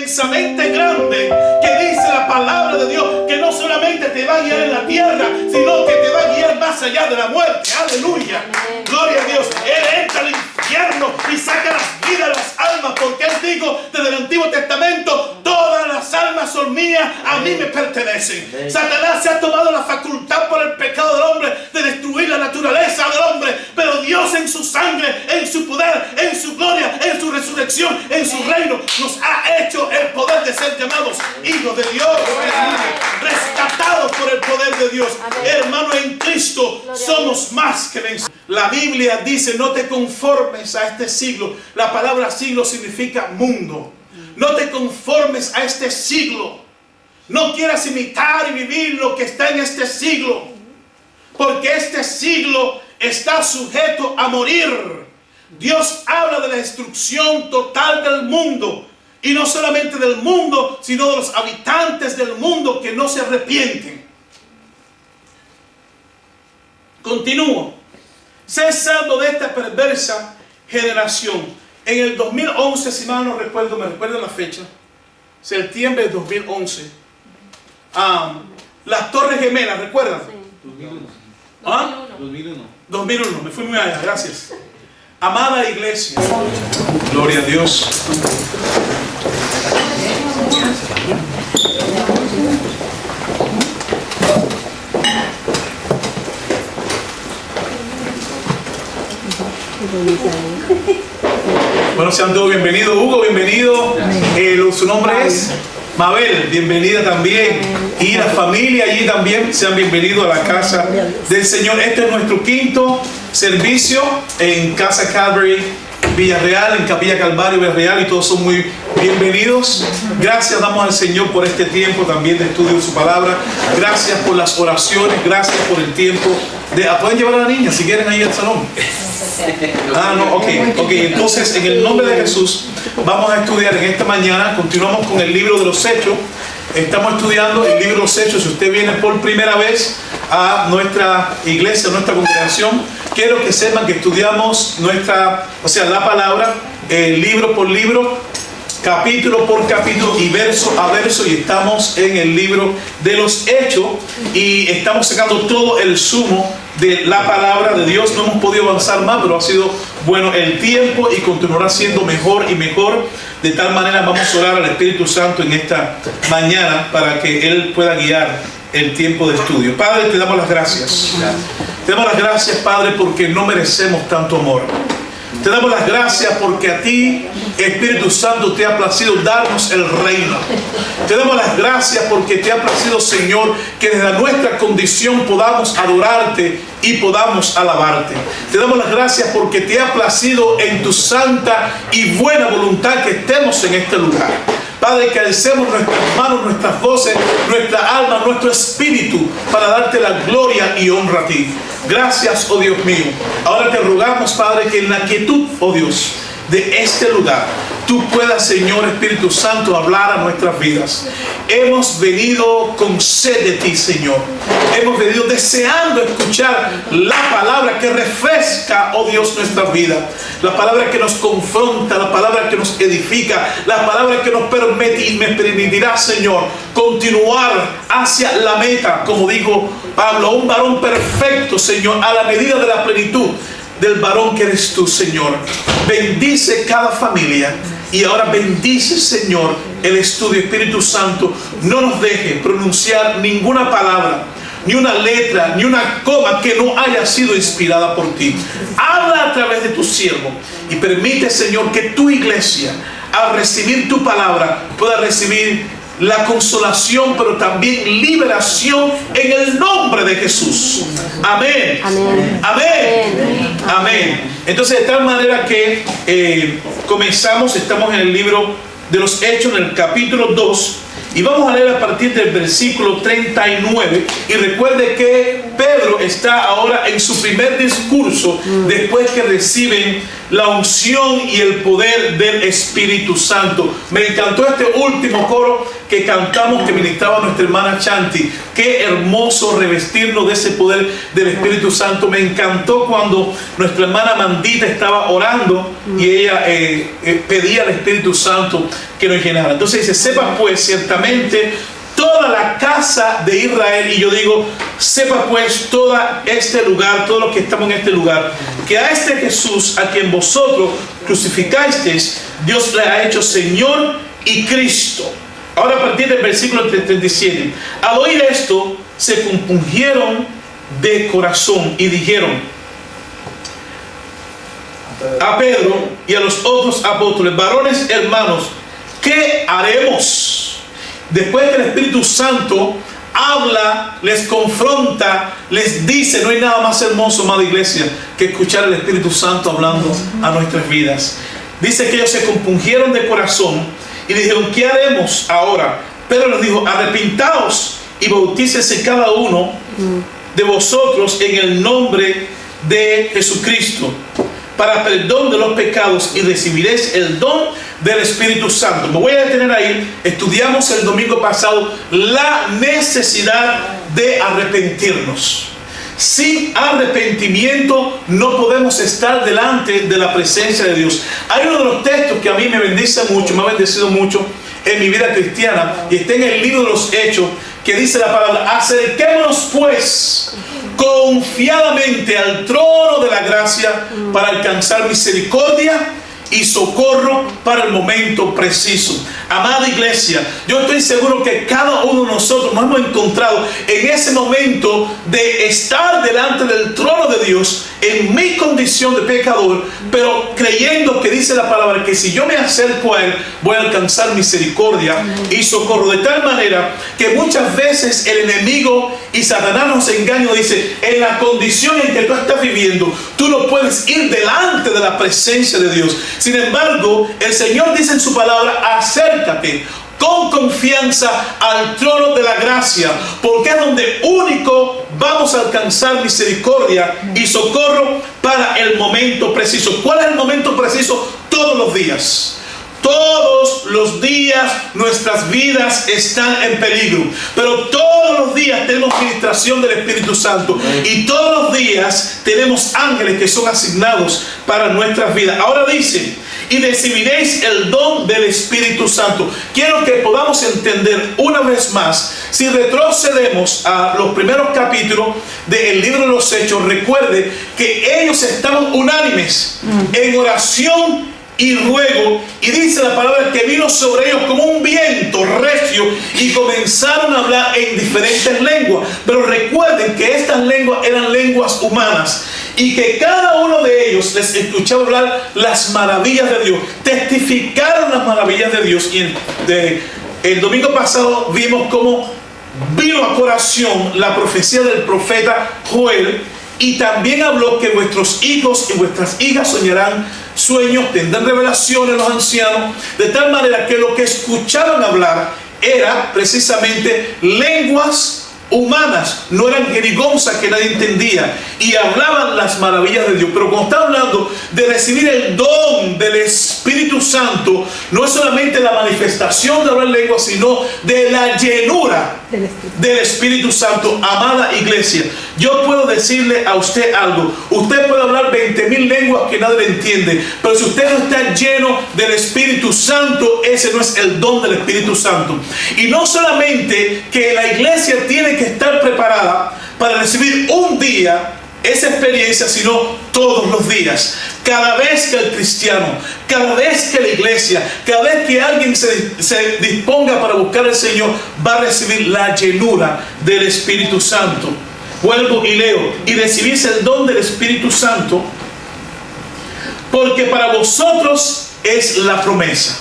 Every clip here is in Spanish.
inmensamente grande, que dice la palabra de Dios, que no solamente te va a guiar en la tierra, sino que te va a guiar más allá de la muerte. Aleluya. Gloria a Dios. Él entra al infierno y saca las vidas, las almas, porque Él dijo desde el Antiguo Testamento: todas las almas son mías, a mí me pertenecen. Satanás se ha tomado la facultad por el pecado del hombre de destruir la naturaleza del hombre, pero Dios en su sangre, en su poder, en su gloria, en su resurrección, en su reino, nos ha hecho el poder de ser llamados hijos de Dios. Rescatados por el poder de Dios. Hermanos, en Cristo somos más que vencedores. La Biblia dice: no te conformes a este siglo. La palabra siglo significa mundo. No te conformes a este siglo. No quieras imitar y vivir lo que está en este siglo, porque este siglo está sujeto a morir. Dios habla de la destrucción total del mundo, y no solamente del mundo, sino de los habitantes del mundo que no se arrepienten. Continúo. Sé salvo de esta perversa generación. En el 2011, si mal no recuerdo, me recuerdo la fecha, septiembre de 2011, las Torres Gemelas, ¿recuerdan? Sí. 2001. ¿Ah? 2001. 2001, me fui muy allá, gracias. Amada iglesia, gloria a Dios. Bueno, sean todos bienvenidos. Hugo, bienvenido. Su nombre es Mabel, bienvenida también. Y la familia allí también, sean bienvenidos a la casa del Señor. Este es nuestro quinto servicio en Casa Calvary Villarreal, en Capilla Calvario Villarreal, y todos son muy bienvenidos. Gracias damos al Señor por este tiempo también de estudio de su palabra. Gracias por las oraciones, gracias por el tiempo de... ¿Pueden llevar a la niña si quieren ahí al salón? No, ok, entonces en el nombre de Jesús vamos a estudiar en esta mañana. Continuamos con el libro de los Hechos. Estamos estudiando el libro de los Hechos. Si usted viene por primera vez a nuestra iglesia, a nuestra congregación, quiero que sepan que estudiamos la palabra, libro por libro, capítulo por capítulo y verso a verso, y estamos en el libro de los Hechos y estamos sacando todo el sumo de la palabra de Dios. No hemos podido avanzar más, pero ha sido bueno el tiempo y continuará siendo mejor y mejor. De tal manera vamos a orar al Espíritu Santo en esta mañana para que Él pueda guiar el tiempo de estudio. Padre, te damos las gracias. Te damos las gracias, Padre, porque no merecemos tanto amor. Te damos las gracias porque a ti, Espíritu Santo, te ha placido darnos el reino. Te damos las gracias porque te ha placido, Señor, que desde nuestra condición podamos adorarte y podamos alabarte. Te damos las gracias porque te ha placido en tu santa y buena voluntad que estemos en este lugar. Padre, que alcemos nuestras manos, nuestras voces, nuestra alma, nuestro espíritu para darte la gloria y honra a ti. Gracias, oh Dios mío. Ahora te rogamos, Padre, que en la quietud, oh Dios, de este lugar, tú puedas, Señor Espíritu Santo, hablar a nuestras vidas. Hemos venido con sed de ti, Señor. Hemos venido deseando escuchar la palabra que refresca, oh Dios, nuestra vida. La palabra que nos confronta, la palabra que nos edifica, la palabra que nos permitirá, Señor, continuar hacia la meta, como dijo Pablo, un varón perfecto, Señor, a la medida de la plenitud del varón que eres tú, Señor. Bendice cada familia. Y ahora bendice, Señor, el estudio. Espíritu Santo, no nos deje pronunciar ninguna palabra, ni una letra, ni una coma que no haya sido inspirada por ti. Habla a través de tu siervo y permite, Señor, que tu iglesia, al recibir tu palabra, pueda recibir la consolación, pero también liberación en el nombre de Jesús. Amén. Amén. Amén. Amén. Entonces, de tal manera que comenzamos, estamos en el libro de los Hechos, en el capítulo 2, y vamos a leer a partir del versículo 39. Y recuerde que Pedro está ahora en su primer discurso después que reciben la unción y el poder del Espíritu Santo. Me encantó este último coro que cantamos, que ministraba nuestra hermana Chanti. Qué hermoso revestirnos de ese poder del Espíritu Santo. Me encantó cuando nuestra hermana Mandita estaba orando y ella pedía al Espíritu Santo que nos llenara. Entonces dice, sepa pues ciertamente toda la casa de Israel, y yo digo, sepa pues todo este lugar, todos los que estamos en este lugar, que a este Jesús, a quien vosotros crucificasteis, Dios le ha hecho Señor y Cristo. Ahora a partir del versículo 37, al oír esto, se compungieron de corazón y dijeron a Pedro y a los otros apóstoles, varones hermanos, ¿qué haremos? Después que el Espíritu Santo habla, les confronta, les dice, no hay nada más hermoso, amada iglesia, que escuchar al Espíritu Santo hablando a nuestras vidas. Dice que ellos se compungieron de corazón y dijeron, ¿qué haremos ahora? Pedro les dijo, arrepintaos y bautícese cada uno de vosotros en el nombre de Jesucristo para perdón de los pecados y recibiréis el don del Espíritu Santo. Me voy a detener ahí. Estudiamos el domingo pasado la necesidad de arrepentirnos. Sin arrepentimiento no podemos estar delante de la presencia de Dios. Hay uno de los textos que a mí me bendice mucho, me ha bendecido mucho en mi vida cristiana, y está en el libro de los Hechos, que dice la palabra, acerquémonos pues confiadamente al trono de la gracia para alcanzar misericordia y socorro para el momento preciso. Amada iglesia, yo estoy seguro que cada uno de nosotros nos hemos encontrado en ese momento de estar delante del trono de Dios en mi condición de pecador, pero creyendo que dice la palabra que si yo me acerco a Él voy a alcanzar misericordia y socorro, de tal manera que muchas veces el enemigo y Satanás nos engaña y dice, en la condición en que tú estás viviendo tú no puedes ir delante de la presencia de Dios. Sin embargo, el Señor dice en su palabra, acércate con confianza al trono de la gracia, porque es donde único vamos a alcanzar misericordia y socorro para el momento preciso. ¿Cuál es el momento preciso? Todos los días. Todos los días nuestras vidas están en peligro, pero todos los días tenemos ministración del Espíritu Santo y todos los días tenemos ángeles que son asignados para nuestras vidas. Ahora dice, y recibiréis el don del Espíritu Santo. Quiero que podamos entender una vez más, si retrocedemos a los primeros capítulos del libro de los Hechos, recuerde que ellos estaban unánimes en oración y ruego, y dice la palabra que vino sobre ellos como un viento recio y comenzaron a hablar en diferentes lenguas. Pero recuerden que estas lenguas eran lenguas humanas y que cada uno de ellos les escuchaba hablar las maravillas de Dios, testificaron las maravillas de Dios. Y el domingo pasado vimos cómo vino a colación la profecía del profeta Joel, y también habló que vuestros hijos y vuestras hijas soñarán sueños, tendrán revelaciones los ancianos, de tal manera que lo que escuchaban hablar era precisamente lenguas humanas, no eran jerigonzas que nadie entendía, y hablaban las maravillas de Dios. Pero cuando está hablando de recibir el don del Espíritu Santo, no es solamente la manifestación de hablar lenguas, sino de la llenura del Espíritu Santo. Amada iglesia, yo puedo decirle a usted algo. Usted puede hablar 20,000 lenguas que nadie le entiende, pero si usted no está lleno del Espíritu Santo, ese no es el don del Espíritu Santo. Y no solamente que la iglesia tiene que estar preparada para recibir un día esa experiencia, sino todos los días. Cada vez que el cristiano, cada vez que la iglesia, cada vez que alguien se disponga para buscar al Señor, va a recibir la llenura del Espíritu Santo. Vuelvo y leo, y recibís el don del Espíritu Santo, porque para vosotros es la promesa.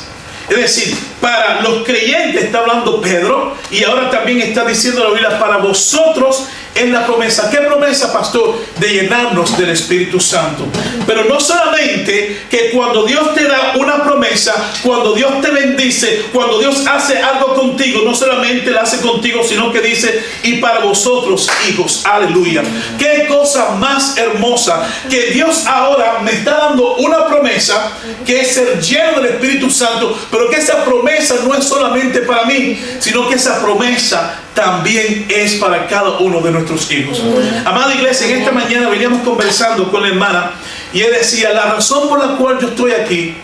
Es decir, para los creyentes está hablando Pedro, y ahora también está diciendo la Biblia, para vosotros en la promesa. ¿Qué promesa, pastor? De llenarnos del Espíritu Santo. Pero no solamente que cuando Dios te da una promesa, cuando Dios te bendice, cuando Dios hace algo contigo, no solamente lo hace contigo, sino que dice, y para vosotros, hijos. Aleluya. Qué cosa más hermosa, que Dios ahora me está dando una promesa, que es ser lleno del Espíritu Santo, pero que esa promesa no es solamente para mí, sino que esa promesa también es para cada uno de nuestros hijos. Amada iglesia, en esta mañana veníamos conversando con la hermana y ella decía, la razón por la cual yo estoy aquí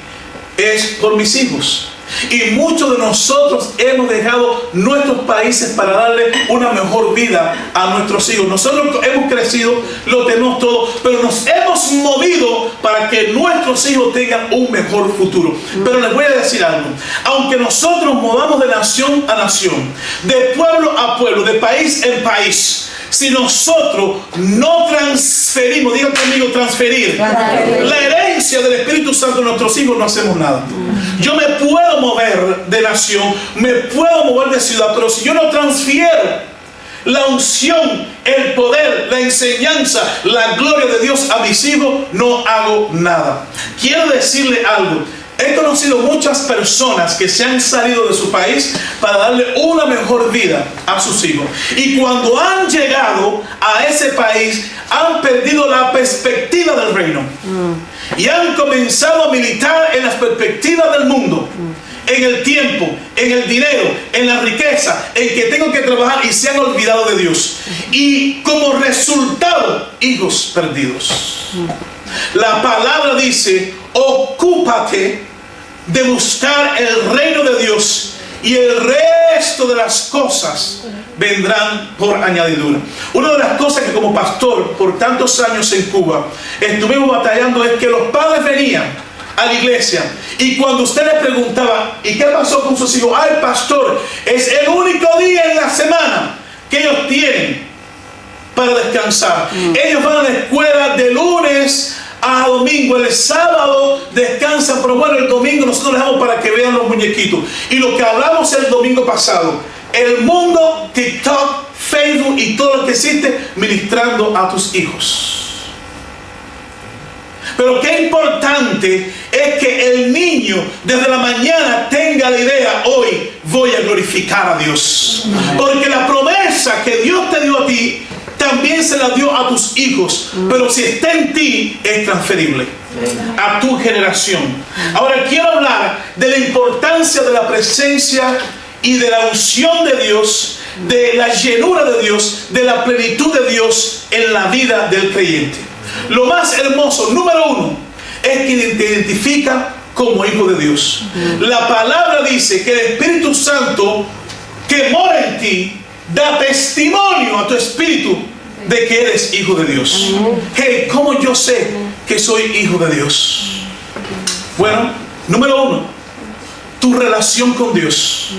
es por mis hijos. Y muchos de nosotros hemos dejado nuestros países para darle una mejor vida a nuestros hijos. Nosotros hemos crecido, lo tenemos todo, pero nos hemos movido para que nuestros hijos tengan un mejor futuro. Pero les voy a decir algo, aunque nosotros movamos de nación a nación, de pueblo a pueblo, de país en país, si nosotros no transferimos, diga conmigo, transferir la herencia del Espíritu Santo a nuestros hijos, no hacemos nada. Yo me puedo mover de nación, me puedo mover de ciudad, pero si yo no transfiero la unción, el poder, la enseñanza, la gloria de Dios a mis hijos, no hago nada. Quiero decirle algo. He conocido muchas personas que se han salido de su país para darle una mejor vida a sus hijos. Y cuando han llegado a ese país, han perdido la perspectiva del reino. Y han comenzado a militar en las perspectivas del mundo. En el tiempo, en el dinero, en la riqueza, en que tengo que trabajar, y se han olvidado de Dios. Y como resultado, hijos perdidos. La palabra dice, ocúpate de buscar el reino de Dios y el resto de las cosas vendrán por añadidura. Una de las cosas que como pastor por tantos años en Cuba estuvimos batallando es que los padres venían a la iglesia y cuando usted le preguntaba, ¿y qué pasó con sus hijos? Ay, pastor, es el único día en la semana que ellos tienen para descansar. Ellos van a la escuela de lunes a domingo, el sábado descansan, pero bueno, el domingo nosotros les damos para que vean los muñequitos. Y lo que hablamos el domingo pasado, el mundo, TikTok, Facebook y todo lo que existe, ministrando a tus hijos. Pero qué importante es que el niño desde la mañana tenga la idea, hoy voy a glorificar a Dios. Porque la promesa que Dios te dio a ti, también se la dio a tus hijos, pero si está en ti, es transferible a tu generación. Ahora quiero hablar de la importancia de la presencia y de la unción de Dios, de la llenura de Dios, de la plenitud de Dios en la vida del creyente. Lo más hermoso, número uno, es que te identifica como hijo de Dios. La palabra dice que el Espíritu Santo que mora en ti da testimonio a tu espíritu de que eres hijo de Dios. Hey, ¿cómo yo sé que soy hijo de Dios? Bueno, número uno, tu relación con Dios.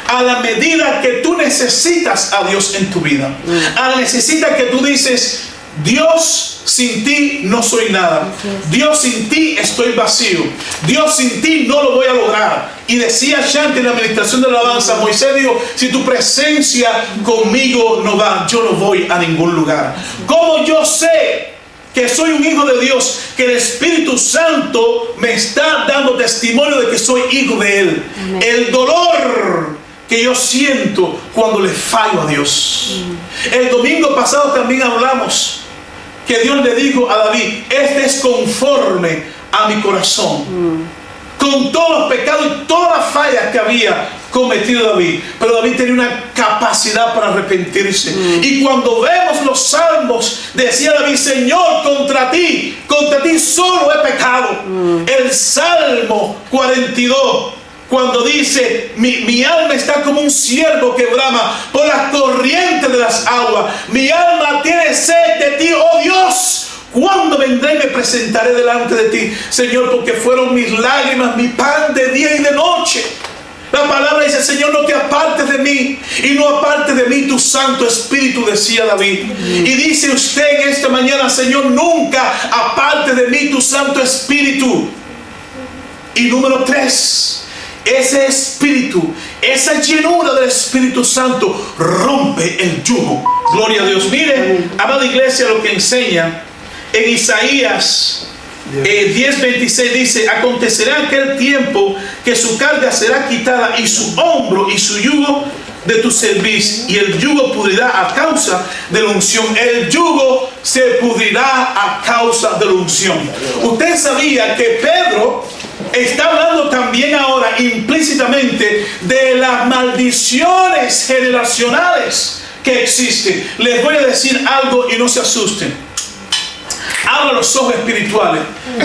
A la medida que tú necesitas a Dios en tu vida, a la necesita que tú dices, Dios, sin ti no soy nada. Dios, sin ti estoy vacío. Dios, sin ti no lo voy a lograr. Y decía Shanti en la administración de la alabanza, Moisés dijo, si tu presencia conmigo no va, yo no voy a ningún lugar. ¿Cómo yo sé que soy un hijo de Dios? Que el Espíritu Santo me está dando testimonio de que soy hijo de Él. El dolor que yo siento cuando le fallo a Dios. El domingo pasado también hablamos que Dios le dijo a David, este es conforme a mi corazón. Con todos los pecados y todas las fallas que había cometido David. Pero David tenía una capacidad para arrepentirse. Y cuando vemos los salmos, decía David, Señor, contra ti solo he pecado. El Salmo 42, cuando dice, mi alma está como un ciervo que brama por las corrientes de las aguas. Mi alma tiene sed de ti, oh Dios. ¿Cuándo vendré y me presentaré delante de ti, Señor? Porque fueron mis lágrimas, mi pan de día y de noche. La palabra dice, Señor, no te apartes de mí y no apartes de mí tu Santo Espíritu, decía David. Y dice usted en esta mañana, Señor, nunca aparte de mí tu Santo Espíritu. Y número 3, ese espíritu, esa llenura del Espíritu Santo rompe el yugo. Gloria a Dios. Miren, amada iglesia, lo que enseña en Isaías 10:26 dice: acontecerá aquel tiempo que su carga será quitada y su hombro y su yugo de tu cerviz, y el yugo pudrirá a causa de la unción. El yugo se pudrirá a causa de la unción. Usted sabía que Pedro está hablando también ahora implícitamente de las maldiciones generacionales que existen. Les voy a decir algo y no se asusten. Abra los ojos espirituales.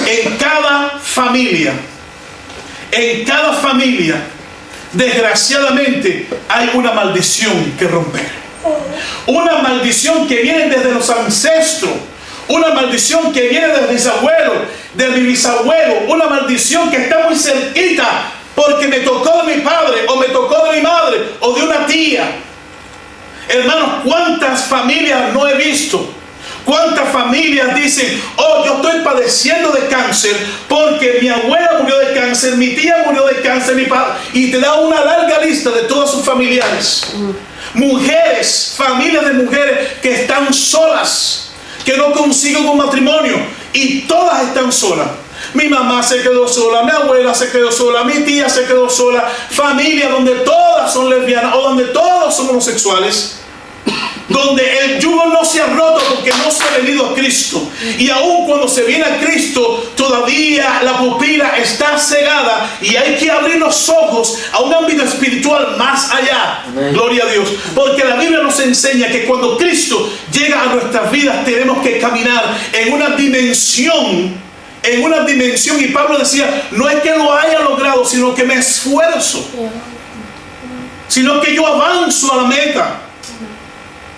En cada familia, desgraciadamente, hay una maldición que romper. Una maldición que viene desde los ancestros. Una maldición que viene desde mis abuelos, de mi bisabuelo. Una maldición que está muy cerquita porque me tocó de mi padre, o me tocó de mi madre, o de una tía. Hermanos, ¿cuántas familias no he visto? ¿Cuántas familias dicen: oh, yo estoy padeciendo de cáncer porque mi abuela murió de cáncer, mi tía murió de cáncer, mi padre? Y te da una larga lista de todos sus familiares. Mujeres, familias de mujeres que están solas, que no consiguen un matrimonio, y todas están solas. Mi mamá se quedó sola, mi abuela se quedó sola, mi tía se quedó sola. Familias donde todas son lesbianas o donde todos son homosexuales, donde el yugo no se ha roto porque no se ha venido a Cristo. Y aun cuando se viene a Cristo, todavía la pupila está cegada, y hay que abrir los ojos a un ámbito espiritual más allá. Amén. Gloria a Dios. Porque la Biblia nos enseña que cuando Cristo llega a nuestras vidas, tenemos que caminar en una dimensión, y Pablo decía: no es que lo haya logrado, sino que me esfuerzo, sino que yo avanzo a la meta.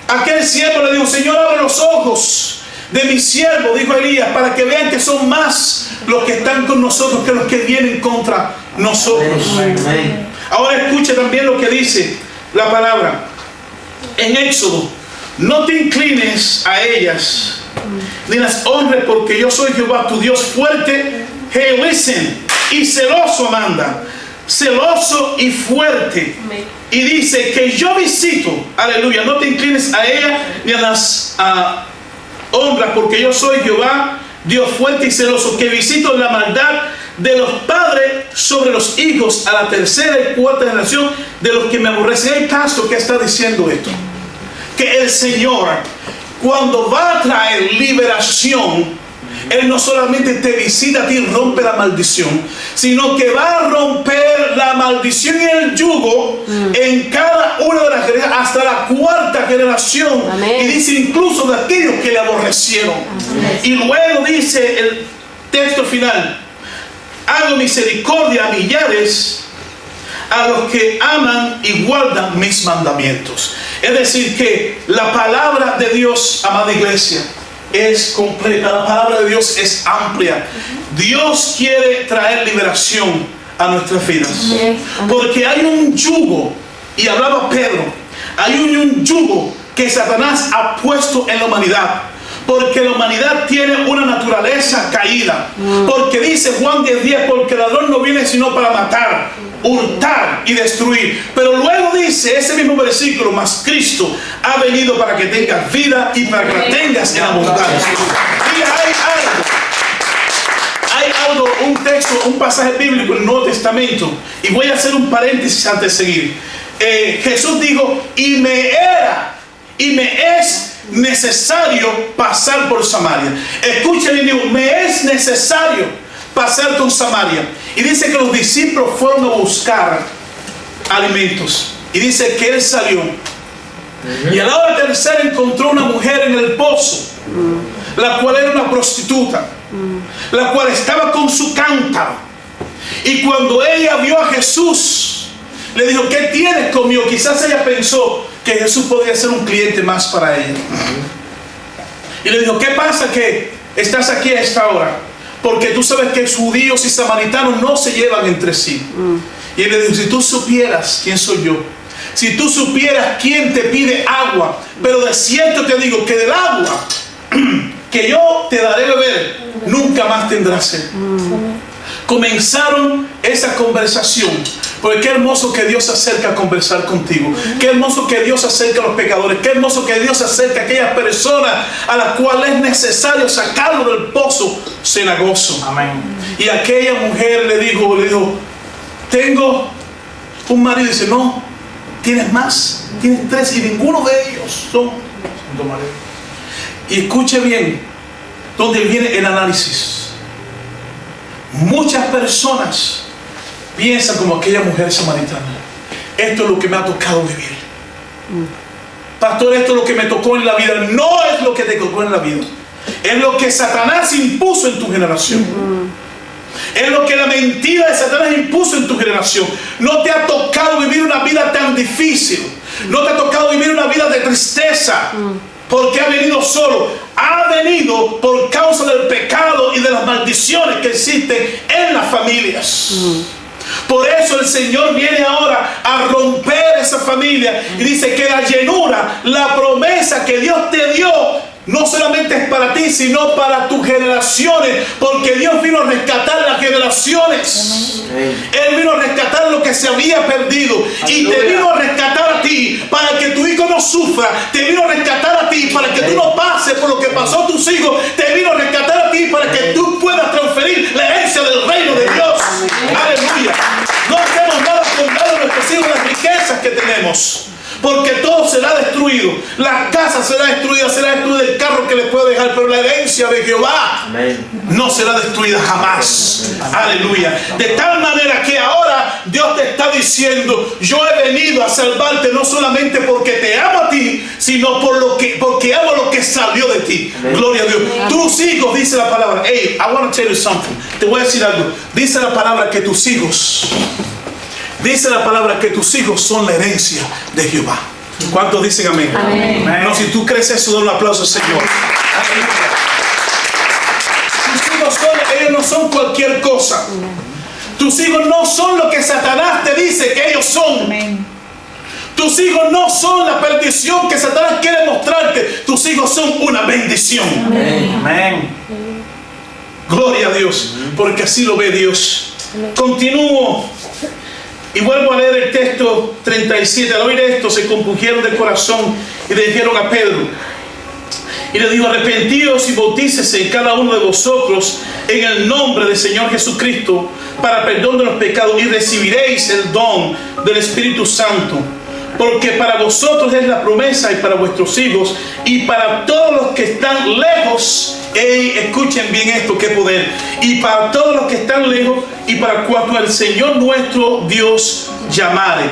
Aquel siervo le dijo: Señor, abre los ojos de mi siervo, dijo Elías, para que vean que son más los que están con nosotros que los que vienen contra nosotros. Amén. Ahora escuche también lo que dice la palabra en Éxodo: no te inclines a ellas, ni las honres, porque yo soy Jehová tu Dios fuerte, hey, listen, y celoso, Amanda, celoso y fuerte. Amén. Y dice que yo visito, aleluya, no te inclines a ella ni a las honras, porque yo soy Jehová, Dios fuerte y celoso, que visito la maldad de los padres sobre los hijos a la tercera y cuarta generación de los que me aborrecen. ¿Hay caso que está diciendo esto? Que el Señor, cuando va a traer liberación, Él no solamente te visita a ti y rompe la maldición, sino que va a romper la maldición y el yugo en cada una de las generaciones, hasta la cuarta generación. Amén. Y dice incluso de aquellos que le aborrecieron. Amén. Y luego dice el texto final: hago misericordia a millares, a los que aman y guardan mis mandamientos. Es decir, que la palabra de Dios, amada iglesia, es completa. La palabra de Dios es amplia. Dios quiere traer liberación a nuestras vidas, porque hay un yugo, y hablaba Pedro, hay un yugo que Satanás ha puesto en la humanidad, porque la humanidad tiene una naturaleza caída. Porque dice Juan 10:10: porque el ladrón no viene sino para matar, hurtar y destruir. Pero luego dice ese mismo versículo: mas Cristo ha venido para que tengas vida y para que la tengas en abundancia. Mira, hay algo, un texto, un pasaje bíblico en el Nuevo Testamento, y voy a hacer un paréntesis antes de seguir. Jesús dijo: y me es necesario pasar por Samaria. Escuchen, me es necesario pasar por Samaria. Y dice que los discípulos fueron a buscar alimentos, y dice que Él salió, y a la hora tercera encontró una mujer en el pozo, la cual era una prostituta, la cual estaba con su cántaro. Y cuando ella vio a Jesús, le dijo: ¿qué tienes conmigo? Quizás ella pensó que Jesús podría ser un cliente más para ella. Y le dijo: ¿qué pasa que estás aquí a esta hora? Porque tú sabes que judíos y samaritanos no se llevan entre sí. Y él le dijo: si tú supieras quién soy yo, si tú supieras quién te pide agua, pero de cierto te digo que del agua que yo te daré beber, nunca más tendrás sed. Comenzaron esa conversación, Porque qué hermoso que Dios se acerca a conversar contigo. Qué hermoso que Dios se acerca a los pecadores. Qué hermoso que Dios se acerca a aquellas personas a las cuales es necesario sacarlo del pozo cenagoso. Amén. Y aquella mujer le dijo, tengo un marido. Y dice, no, tienes más, tienes 3 y ninguno de ellos son tu marido. Y escuche bien, donde viene el análisis. Muchas personas piensan como aquella mujer samaritana. Esto es lo que me ha tocado vivir. Pastor, esto es lo que me tocó en la vida. No es lo que te tocó en la vida. Es lo que Satanás impuso en tu generación. Es lo que la mentira de Satanás impuso en tu generación. No te ha tocado vivir una vida tan difícil. No te ha tocado vivir una vida de tristeza. Porque ha venido solo. Ha venido por causa del pecado y de las maldiciones que existen en las familias. Por eso el Señor viene ahora a romper esa familia y dice que la llenura, la promesa que Dios te dio, no solamente es para ti, sino para tus generaciones, porque Dios vino a rescatar las generaciones. Él vino a rescatar lo que se había perdido. Y te vino a rescatar a ti para que tu hijo no sufra. Te vino a rescatar a ti para que tú no pases por lo que pasó a tus hijos. Te vino a rescatar a ti para que tú puedas transferir la herencia del reino de Dios. Aleluya. No hacemos nada con nada de nuestros hijos, las riquezas que tenemos. Porque todo será destruido. La casa será destruida el carro que le puede dejar, pero la herencia de Jehová no será destruida jamás. Aleluya. De tal manera que ahora Dios te está diciendo, yo he venido a salvarte no solamente porque te amo a ti, sino porque amo lo que salió de ti. Gloria a Dios. Tus hijos, dice la palabra. Hey, I want to tell you something. Te voy a decir algo. Dice la palabra que tus hijos, dice la palabra que tus hijos son la herencia de Jehová. ¿Cuántos dicen amén? Amén. No, si tú crees eso, da un aplauso al Señor. Tus hijos ellos no son cualquier cosa. Tus hijos no son lo que Satanás te dice que ellos son. Amén. Tus hijos no son la perdición que Satanás quiere mostrarte. Tus hijos son una bendición. Amén. Amén. Gloria a Dios, porque así lo ve Dios. Continúo. Y vuelvo a leer el texto 37. Al oír esto se compungieron de corazón y le dijeron a Pedro. Y le dijo, arrepentíos y bautícese cada uno de vosotros en el nombre del Señor Jesucristo para perdón de los pecados y recibiréis el don del Espíritu Santo. Porque para vosotros es la promesa y para vuestros hijos y para todos los que están lejos. Escuchen bien esto, qué poder. Y para todos los que están lejos y para cuanto el Señor nuestro Dios llamare.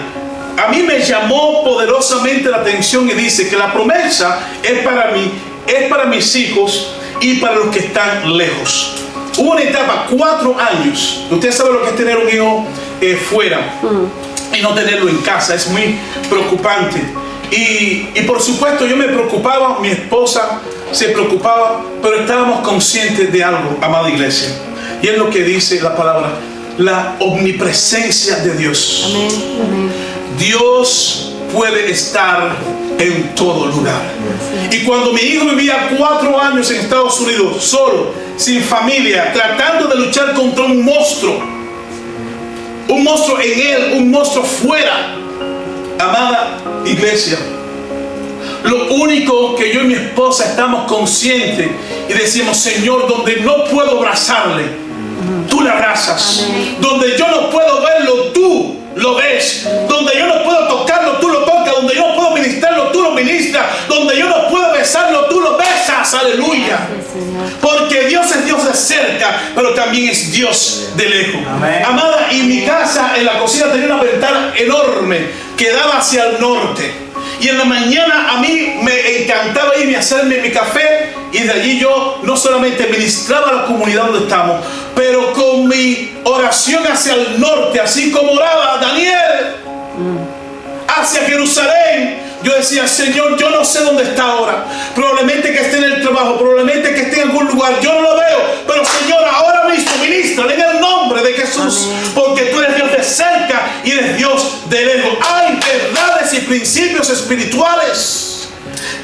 A mí me llamó poderosamente la atención y dice que la promesa es para mí, es para mis hijos y para los que están lejos. Hubo una etapa, 4 años. Usted sabe lo que es tener un hijo fuera y no tenerlo en casa. Es muy preocupante. Y por supuesto yo me preocupaba, mi esposa se preocupaba, pero estábamos conscientes de algo, amada iglesia. Y es lo que dice la palabra, la omnipresencia de Dios. Amén, amén. Dios puede estar en todo lugar. Y cuando mi hijo vivía 4 años en Estados Unidos, solo, sin familia, tratando de luchar contra un monstruo en él, un monstruo fuera, amada iglesia, lo único que yo y mi esposa estamos conscientes y decimos, Señor, donde no puedo abrazarle, tú le abrazas. Amén. Donde yo no puedo verlo, tú lo ves. Donde yo no puedo tocarlo, tú lo tocas. Donde yo no puedo ministrarlo, tú lo ministras. Donde yo no puedo besarlo, tú lo besas. Aleluya. Porque Dios es Dios de cerca, pero también es Dios de lejos. Amén. Amada, y mi casa en la cocina tenía una ventana enorme que daba hacia el norte. Y en la mañana a mí me encantaba irme a hacerme mi café, y de allí yo no solamente ministraba a la comunidad donde estamos, pero con mi oración hacia el norte, así como oraba Daniel hacia Jerusalén, yo decía, Señor, yo no sé dónde está ahora. Probablemente que esté en el trabajo, probablemente que esté en algún lugar, yo no lo veo, pero Señor, ahora mismo ministra en el nombre de Jesús. Amén. Porque tú eres Dios de cerca y eres Dios de lejos. Hay verdades y principios espirituales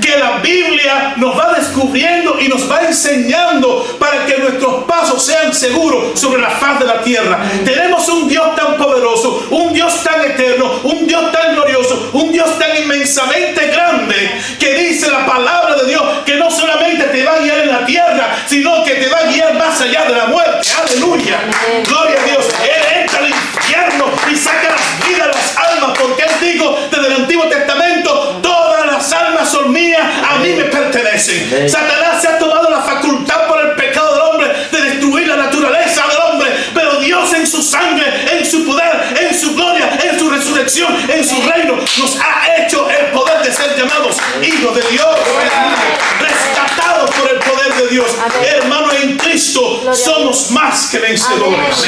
que que la Biblia nos va descubriendo y nos va enseñando para que nuestros pasos sean seguros sobre la faz de la tierra. Tenemos un Dios tan poderoso, un Dios tan eterno, un Dios tan glorioso, un Dios tan inmensamente grande, que dice la palabra de Dios que no solamente te va a guiar en la tierra, sino que te va a guiar más allá de la muerte. Aleluya. Gloria a Dios. Él entra al infierno y saca las vidas de las almas, porque Él dijo desde el Antiguo Testamento: todas las almas son mías, a mí me pertenecen. Satanás se ha tomado la facultad por el pecado del hombre de destruir la naturaleza del hombre, pero Dios en su sangre, en su poder, en su gloria, en su resurrección, en su reino, nos ha hecho el poder de ser llamados hijos de Dios, rescatados por el poder de Dios. Hermano, en Cristo somos más que vencedores.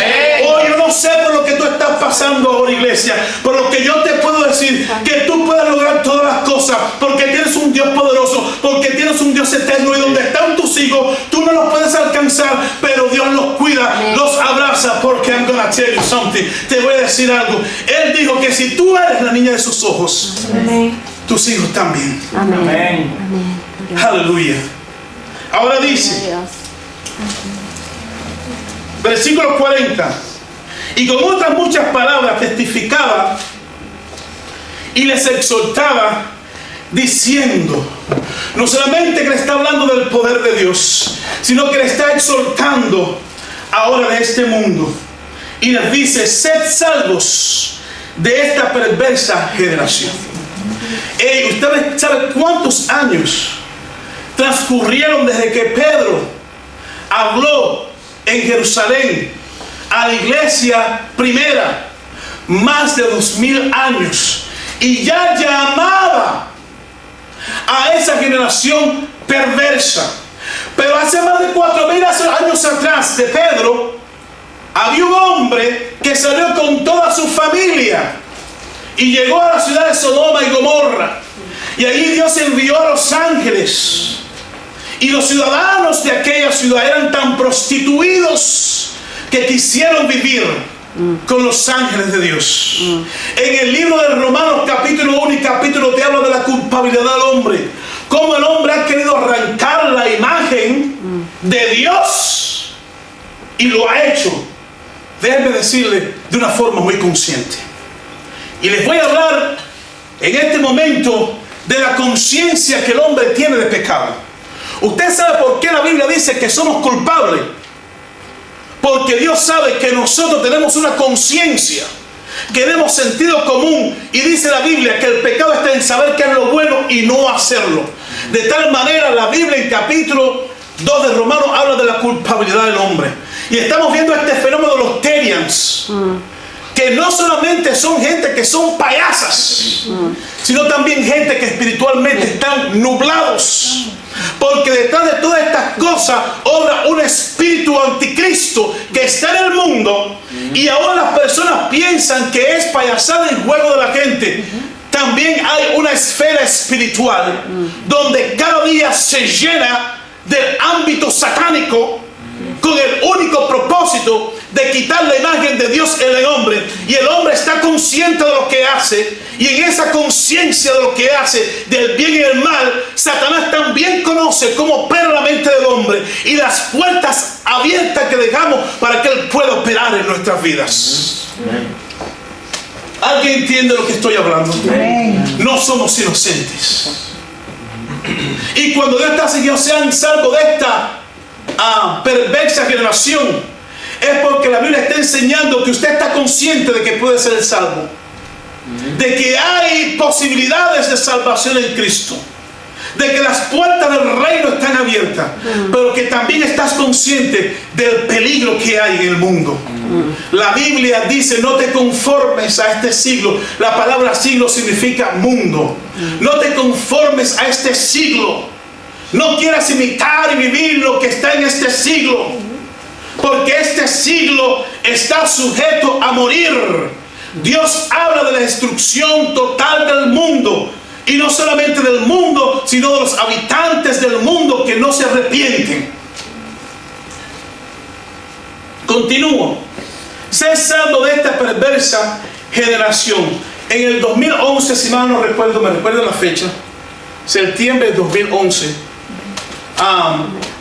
Hoy yo no sé por lo que tú estás pasando ahora, iglesia, por lo que yo te puedo decir que tú puedes lograr todas las cosas, porque tienes un Dios poderoso, porque tienes un Dios eterno, y donde están tus hijos tú no los puedes alcanzar, pero Dios los cuida, los abraza, porque I'm gonna tell you something. Te voy a decir algo. Él dijo que si tú eres la niña de sus ojos, tus hijos también. Amén. Aleluya. Ahora dice, versículo 40: y con otras muchas palabras testificaba y les exhortaba, diciendo, no solamente que le está hablando del poder de Dios, sino que le está exhortando ahora de este mundo, y les dice: sed salvos de esta perversa generación. ¿Ustedes saben cuántos años transcurrieron desde que Pedro habló en Jerusalén a la iglesia primera? Más de 2000 años, y ya llamaba a esa generación perversa. Pero hace más de 4000 años atrás de Pedro, había un hombre que salió con toda su familia y llegó a la ciudad de Sodoma y Gomorra, y allí Dios envió a los ángeles, y los ciudadanos de aquella ciudad eran tan prostituidos que quisieron vivir con los ángeles de Dios. En el libro de Romanos capítulo 1 y capítulo 2 te habla de la culpabilidad del hombre, cómo el hombre ha querido arrancar la imagen de Dios, y lo ha hecho, déjenme decirle, de una forma muy consciente. Y les voy a hablar en este momento de la conciencia que el hombre tiene de pecado. ¿Usted sabe por qué la Biblia dice que somos culpables? Porque Dios sabe que nosotros tenemos una conciencia, que tenemos sentido común, y dice la Biblia que el pecado está en saber qué es lo bueno y no hacerlo. De tal manera, la Biblia en capítulo 2 de Romanos habla de la culpabilidad del hombre. Y estamos viendo este fenómeno de los Terians, que no solamente son gente que son payasas, sino también gente que espiritualmente están nublados. Porque detrás de todas estas cosas obra un espíritu anticristo que está en el mundo, y ahora las personas piensan que es payasada el juego de la gente. También hay una esfera espiritual donde cada día se llena del ámbito satánico, con el único propósito de quitar la imagen de Dios en el hombre. Y el hombre está consciente de lo que hace, y en esa conciencia de lo que hace, del bien y del mal, Satanás también conoce cómo opera la mente del hombre y las puertas abiertas que dejamos para que él pueda operar en nuestras vidas. ¿Alguien entiende lo que estoy hablando? No somos inocentes. Y cuando Dios está diciendo sean salvos de esta perversa generación, es porque la Biblia está enseñando que usted está consciente de que puede ser salvo, de que hay posibilidades de salvación en Cristo, de que las puertas del reino están abiertas, pero que también estás consciente del peligro que hay en el mundo. La Biblia dice: no te conformes a este siglo. La palabra siglo significa mundo. No te conformes a este siglo. No quieras imitar y vivir lo que está en este siglo, porque este siglo está sujeto a morir. Dios habla de la destrucción total del mundo, y no solamente del mundo, sino de los habitantes del mundo que no se arrepienten. Continúo. Sé salvo de esta perversa generación. En el 2011, si mal no recuerdo, me recuerdo la fecha, septiembre de 2011.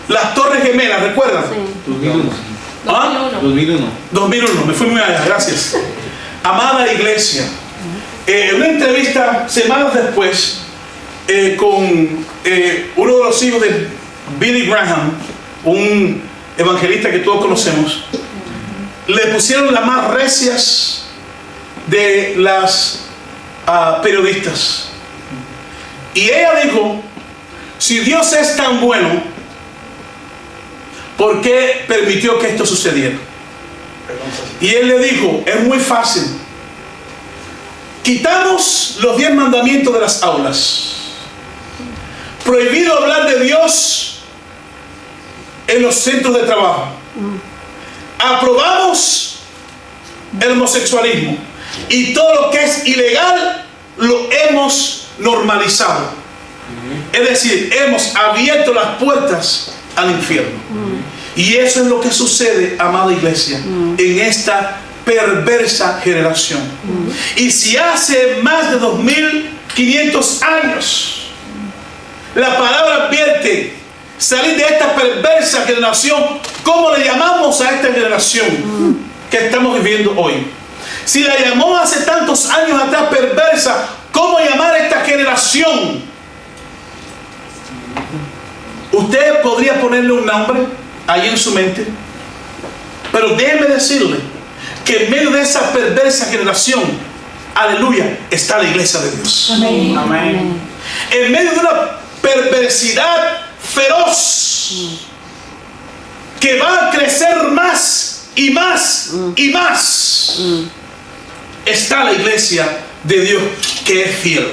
Las Torres Gemelas, ¿recuerdan? Sí. 2001. ¿Ah? 2001, me fui muy allá, gracias. Amada iglesia, una entrevista semanas después con uno de los hijos de Billy Graham, un evangelista que todos conocemos, le pusieron las más recias de las periodistas. Y ella dijo, si Dios es tan bueno, ¿por qué permitió que esto sucediera? Y él le dijo, es muy fácil. Quitamos los 10 mandamientos de las aulas. Prohibido hablar de Dios en los centros de trabajo. Aprobamos el homosexualismo. Y todo lo que es ilegal lo hemos normalizado. Es decir, hemos abierto las puertas al infierno. Y eso es lo que sucede, amada iglesia, en esta perversa generación. Y si hace más de 2500 años la palabra advierte salir de esta perversa generación, ¿cómo le llamamos a esta generación que estamos viviendo hoy? Si la llamó hace tantos años atrás perversa, ¿cómo llamar a esta generación? Usted podría ponerle un nombre ahí en su mente, pero déjeme decirle que en medio de esa perversa generación, aleluya, está la iglesia de Dios. Amén. Amén. En medio de una perversidad feroz que va a crecer más y más y más, está la iglesia de Dios que es fiel.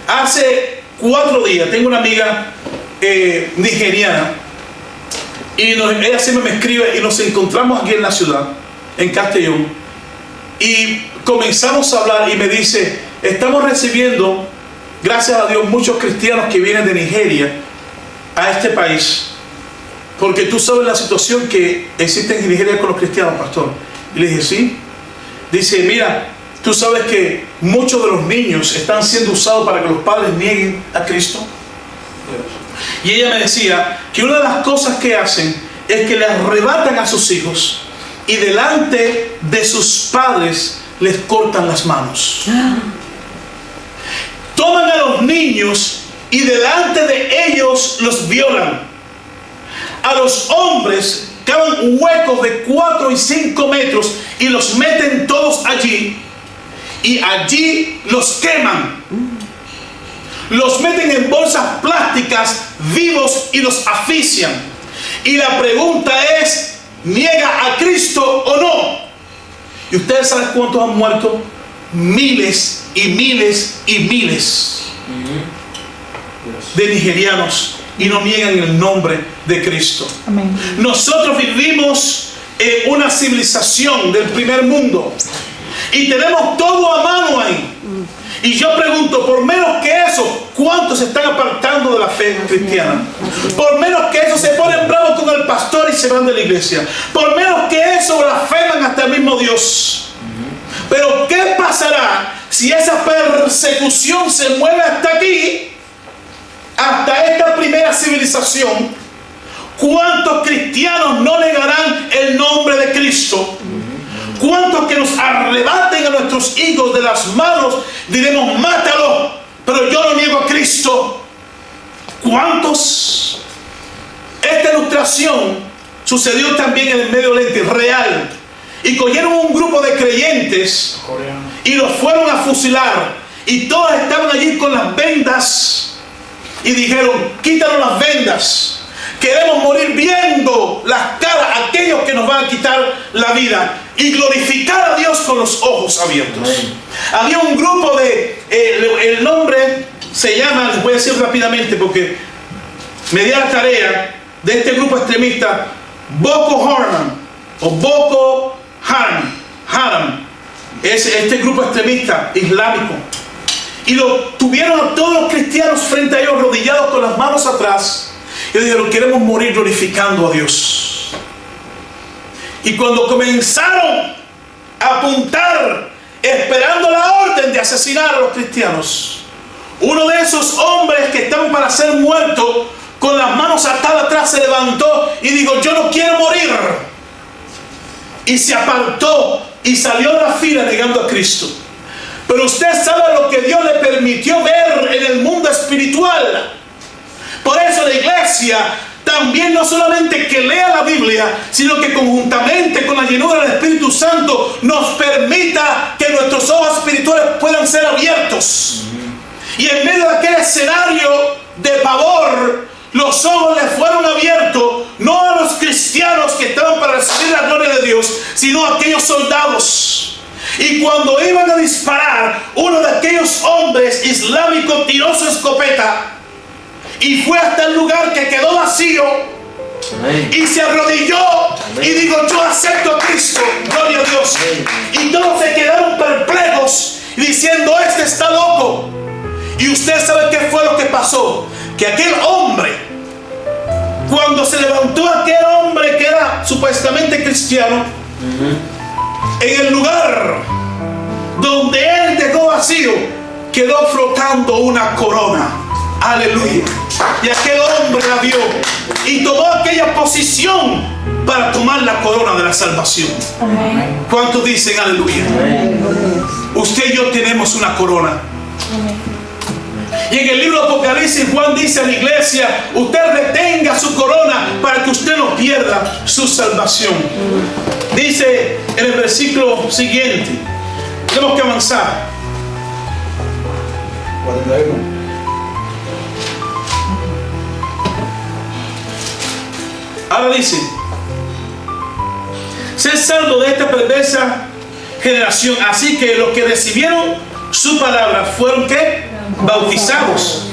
Hace 4 días tengo una amiga nigeriana y ella siempre me escribe y nos encontramos aquí en la ciudad, en Castellón, y comenzamos a hablar y me dice, estamos recibiendo, gracias a Dios, muchos cristianos que vienen de Nigeria a este país, porque tú sabes la situación que existe en Nigeria con los cristianos, pastor. Y le dije, sí. Dice, mira, tú sabes que muchos de los niños están siendo usados para que los padres nieguen a Cristo. Y ella me decía que una de las cosas que hacen es que le arrebatan a sus hijos y delante de sus padres les cortan las manos. Toman a los niños y delante de ellos los violan. A los hombres cavan huecos de 4 y 5 metros y los meten todos allí y allí los queman. Los meten en bolsas plásticas vivos y los asfixian. Y la pregunta es, ¿niega a Cristo o no? ¿Y ustedes saben cuántos han muerto? Miles y miles y miles de nigerianos y no niegan el nombre de Cristo. Amén. Nosotros vivimos en una civilización del primer mundo y tenemos todo a mano ahí. Y yo pregunto, por menos que eso, ¿cuántos se están apartando de la fe cristiana? Por menos que eso, se ponen bravos con el pastor y se van de la iglesia. Por menos que eso, blasfeman hasta el mismo Dios. Pero ¿qué pasará si esa persecución se mueve hasta aquí, hasta esta primera civilización? ¿Cuántos cristianos no negarán el nombre de Cristo? ¿Cuántos que nos arrebaten a nuestros hijos de las manos diremos, mátalo, pero yo no niego a Cristo? ¿Cuántos? Esta ilustración sucedió también en el Medio Oriente, real. Y cogieron un grupo de creyentes y los fueron a fusilar. Y todos estaban allí con las vendas y dijeron, quítanos las vendas. Queremos morir viendo las caras a aquellos que nos van a quitar la vida y glorificar a Dios con los ojos abiertos. Había un grupo de, el nombre se llama, les voy a decir rápidamente porque me di la tarea de este grupo extremista, Boko Haram o Boko Haram, es este grupo extremista islámico. Y lo tuvieron a todos los cristianos frente a ellos, arrodillados con las manos atrás. Y dijeron, queremos morir glorificando a Dios. Y cuando comenzaron a apuntar, esperando la orden de asesinar a los cristianos, uno de esos hombres que estaban para ser muertos, con las manos atadas atrás, se levantó y dijo: yo no quiero morir. Y se apartó y salió de la fila negando a Cristo. Pero usted sabe lo que Dios le permitió ver en el mundo espiritual. Por eso la iglesia también no solamente que lea la Biblia, sino que conjuntamente con la llenura del Espíritu Santo nos permita que nuestros ojos espirituales puedan ser abiertos. Y en medio de aquel escenario de pavor, los ojos les fueron abiertos, no a los cristianos que estaban para recibir la gloria de Dios, sino a aquellos soldados. Y cuando iban a disparar, uno de aquellos hombres islámicos tiró su escopeta y fue hasta el lugar que quedó vacío. Amén. Y se arrodilló. Amén. Y dijo: yo acepto a Cristo, gloria a Dios. Amén. Y todos se quedaron perplejos diciendo: este está loco. Y usted sabe qué fue lo que pasó. Que aquel hombre, cuando se levantó aquel hombre que era supuestamente cristiano, en el lugar donde él dejó vacío, quedó flotando una corona. Aleluya. Y aquel hombre la vio y tomó aquella posición para tomar la corona de la salvación. Amén. ¿Cuántos dicen aleluya? Amén. Usted y yo tenemos una corona. Amén. Y en el libro de Apocalipsis, Juan dice a la iglesia: usted retenga su corona para que usted no pierda su salvación. Dice en el versículo siguiente, tenemos que avanzar. 41. Ahora dice: ser salvo de esta perversa generación. Así que los que recibieron su palabra fueron ¿qué? Bautizados.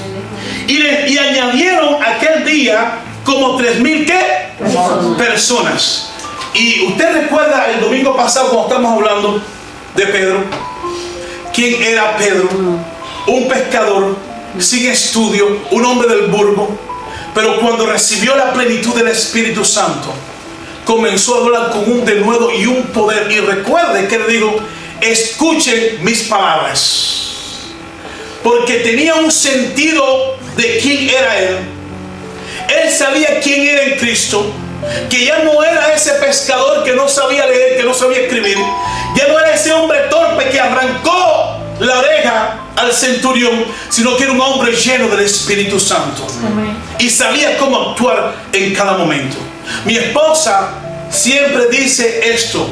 Y añadieron aquel día como 3,000 ¿qué? Personas. Y usted recuerda el domingo pasado cuando estamos hablando de Pedro. ¿Quién era Pedro? Un pescador sin estudio, un hombre del burgo. Pero cuando recibió la plenitud del Espíritu Santo, comenzó a hablar con un denuedo y un poder. Y recuerde que le digo: escuchen mis palabras. Porque tenía un sentido de quién era él. Él sabía quién era en Cristo. Que ya no era ese pescador que no sabía leer, que no sabía escribir. Ya no era ese hombre torpe que arrancó la oreja al centurión, sino que era un hombre lleno del Espíritu Santo. Amén. Y sabía cómo actuar en cada momento. Mi esposa siempre dice esto: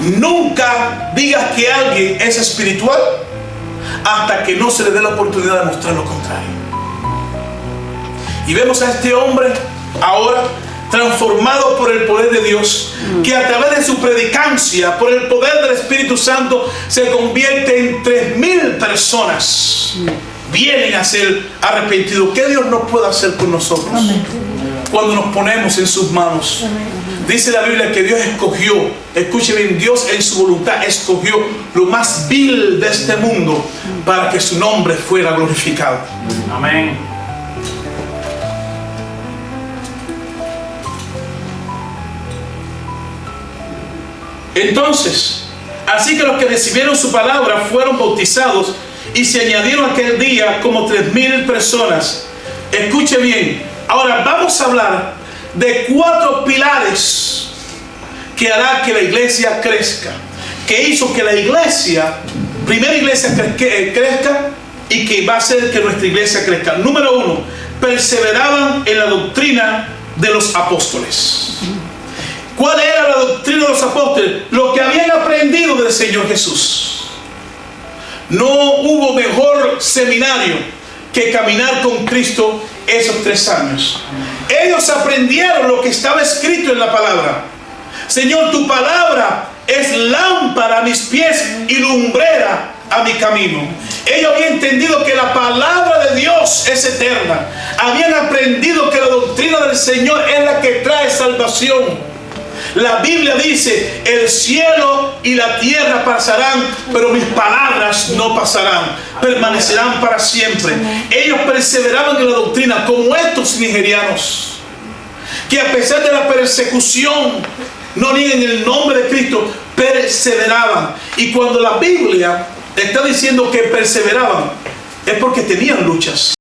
nunca digas que alguien es espiritual hasta que no se le dé la oportunidad de mostrar lo contrario. Y vemos a este hombre ahora transformado por el poder de Dios, que a través de su predicancia, por el poder del Espíritu Santo, se convierte en 3,000 personas. Vienen a ser arrepentidos. ¿Qué Dios no puede hacer con nosotros? Amén. Cuando nos ponemos en sus manos? Amén. Dice la Biblia que Dios escogió, escuche bien, Dios en su voluntad escogió lo más vil de este mundo para que su nombre fuera glorificado. Amén. Entonces, así que los que recibieron su palabra fueron bautizados y se añadieron aquel día como 3,000 personas. Escuche bien, ahora vamos a hablar de 4 pilares que hará que la iglesia crezca, que hizo que la iglesia, primera iglesia crezca y que va a hacer que nuestra iglesia crezca. Número 1, perseveraban en la doctrina de los apóstoles. ¿Cuál era la doctrina de los apóstoles? Lo que habían aprendido del Señor Jesús. No hubo mejor seminario que caminar con Cristo esos 3 años. Ellos aprendieron lo que estaba escrito en la palabra. Señor, tu palabra es lámpara a mis pies y lumbrera a mi camino. Ellos habían entendido que la palabra de Dios es eterna. Habían aprendido que la doctrina del Señor es la que trae salvación. La Biblia dice: el cielo y la tierra pasarán, pero mis palabras no pasarán, permanecerán para siempre. Ellos perseveraban en la doctrina, como estos nigerianos, que a pesar de la persecución, no niegan el nombre de Cristo, perseveraban. Y cuando la Biblia está diciendo que perseveraban, es porque tenían luchas.